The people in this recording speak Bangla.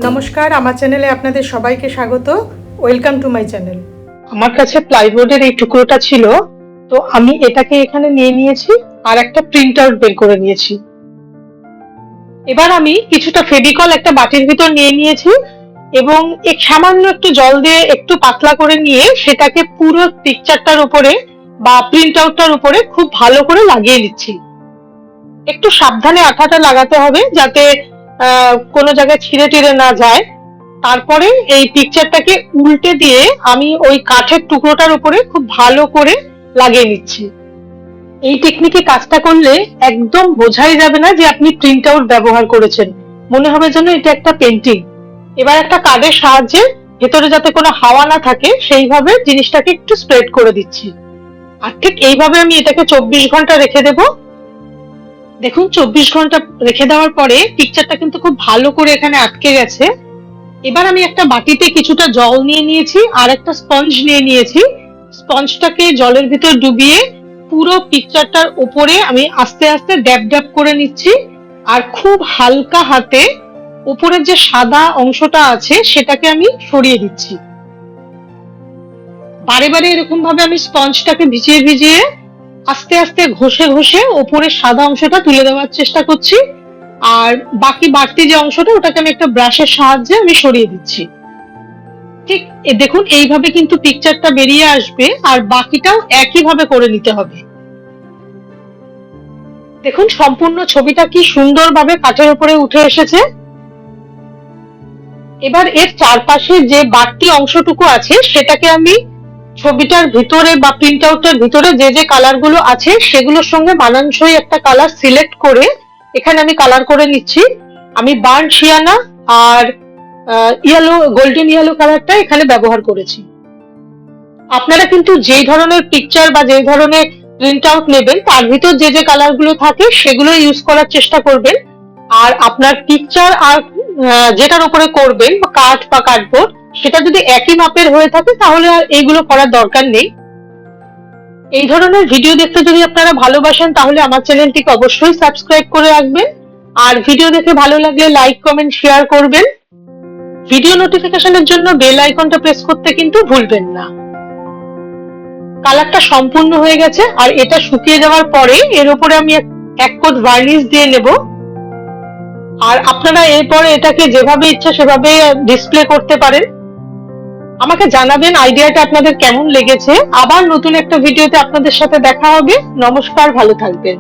নমস্কার, আমার চ্যানেলে আপনাদের সবাইকে স্বাগত। Welcome to my channel. আমার কাছে প্লাইবোর্ডের এই টুকরোটা ছিল, তো আমি এটাকে এখানে নিয়ে নিয়েছি আর একটা প্রিন্ট আউট বের করে নিয়েছি। এবার আমি কিছুটা ফেভিকল একটা বাটির ভিতর নিয়ে নিয়েছি এবং এক সামান্য একটু জল দিয়ে একটু পাতলা করে নিয়ে সেটাকে পুরো পিকচারটার উপরে বা প্রিন্ট আউটটার উপরে খুব ভালো করে লাগিয়ে নিচ্ছি। একটু সাবধানে আঠাটা লাগাতে হবে যাতে কোনো জায়গায় ছিঁড়ে টিড়ে না যায়। তারপরে এই পিকচারটাকে উল্টে দিয়ে আমি ওই কাঠের টুকরোটার উপরে খুব ভালো করে লাগিয়ে নিচ্ছি। এই টেকনিকে কাজটা করলে একদম বোঝাই যাবে না যে আপনি প্রিন্ট আউট ব্যবহার করেছেন, মনে হবে যেন এটা একটা পেন্টিং। এবার একটা কার্ডের সাহায্যে ভেতরে যাতে কোনো হাওয়া না থাকে সেইভাবে জিনিসটাকে একটু স্প্রেড করে দিচ্ছি। আর ঠিক এইভাবে আমি এটাকে 24 ঘন্টা রেখে দেব। দেখুন 24 ঘন্টা রেখে দেওয়ার পরে পিকচারটা কিন্তু খুব ভালো করে এখানে আটকে গেছে। এবার আমি একটা বাটিতে কিছুটা জল নিয়ে নিয়েছি আর একটা স্পঞ্জ নিয়ে নিয়েছি। স্পঞ্জটাকে জলের ভিতর ডুবিয়ে পুরো পিকচারটার উপরে আমি আস্তে আস্তে ড্যাব ড্যাব করে নিচ্ছি আর খুব হালকা হাতে উপরের যে সাদা অংশটা আছে সেটাকে আমি সরিয়ে দিচ্ছি। বারে বারে এরকম ভাবে আমি স্পঞ্জটাকে ভিজিয়ে ভিজিয়ে আস্তে আস্তে ঘষে ঘষে উপরের সাদা অংশটা তুলে দেওয়ার চেষ্টা করছি আর বাকি বাড়তি যে অংশটা ওটাকে আমি একটা ব্রাশের সাহায্যে আমি সরিয়ে দিচ্ছি। ঠিক দেখুন এইভাবে কিন্তু পিকচারটা বেরিয়ে আসবে আর বাকিটাও একইভাবে করে নিতে হবে। দেখুন সম্পূর্ণ ছবিটা কি সুন্দরভাবে কাঠের উপরে উঠে এসেছে। এবার এর চারপাশে যে বাড়তি অংশটুকু আছে সেটাকে আমি ছবিটার ভিতরে বা প্রিন্ট আউটের ভিতরে যে যে কালার গুলো আছে সেগুলোর সঙ্গে মানানসই একটা কালার সিলেক্ট করে এখানে আমি কালার করে নিচ্ছি। আমি বার্ন শিয়ানা আর ইয়েলো, গোল্ডেন ইয়েলো কালারটা এখানে ব্যবহার করেছি। আপনারা কিন্তু যেই ধরনের পিকচার বা যেই ধরনের প্রিন্ট আউট নেবেন তার ভিতর যে যে কালার গুলো থাকে সেগুলো ইউজ করার চেষ্টা করবেন। আর আপনার পিকচার আর যেটার উপরে করবেন বা কাঠ বা কার্ডবোর্ড সেটা যদি একই মাপের হয়ে থাকে তাহলে আর এইগুলো করার দরকার নেই। এই ধরনের ভিডিও দেখতে যদি আপনারা ভালোবাসেন তাহলে আমার চ্যানেলটিকে অবশ্যই সাবস্ক্রাইব করে রাখবেন আর ভিডিও দেখে ভালো লাগলে লাইক, কমেন্ট, শেয়ার করবেন। ভিডিও নোটিফিকেশনের জন্য বেল আইকনটা প্রেস করতে কিন্তু ভুলবেন না। কালারটা সম্পূর্ণ হয়ে গেছে আর এটা শুকিয়ে যাওয়ার পরে এর উপরে আমি এক কোট ভার্নিশ দিয়ে নেব। আর আপনারা এরপরে এটাকে যেভাবে ইচ্ছা সেভাবে ডিসপ্লে করতে পারেন। আমাকে জানাবেন আইডিয়াটা আপনাদের কেমন লেগেছে। আবার নতুন একটা ভিডিওতে আপনাদের সাথে দেখা হবে। নমস্কার, ভালো থাকবেন।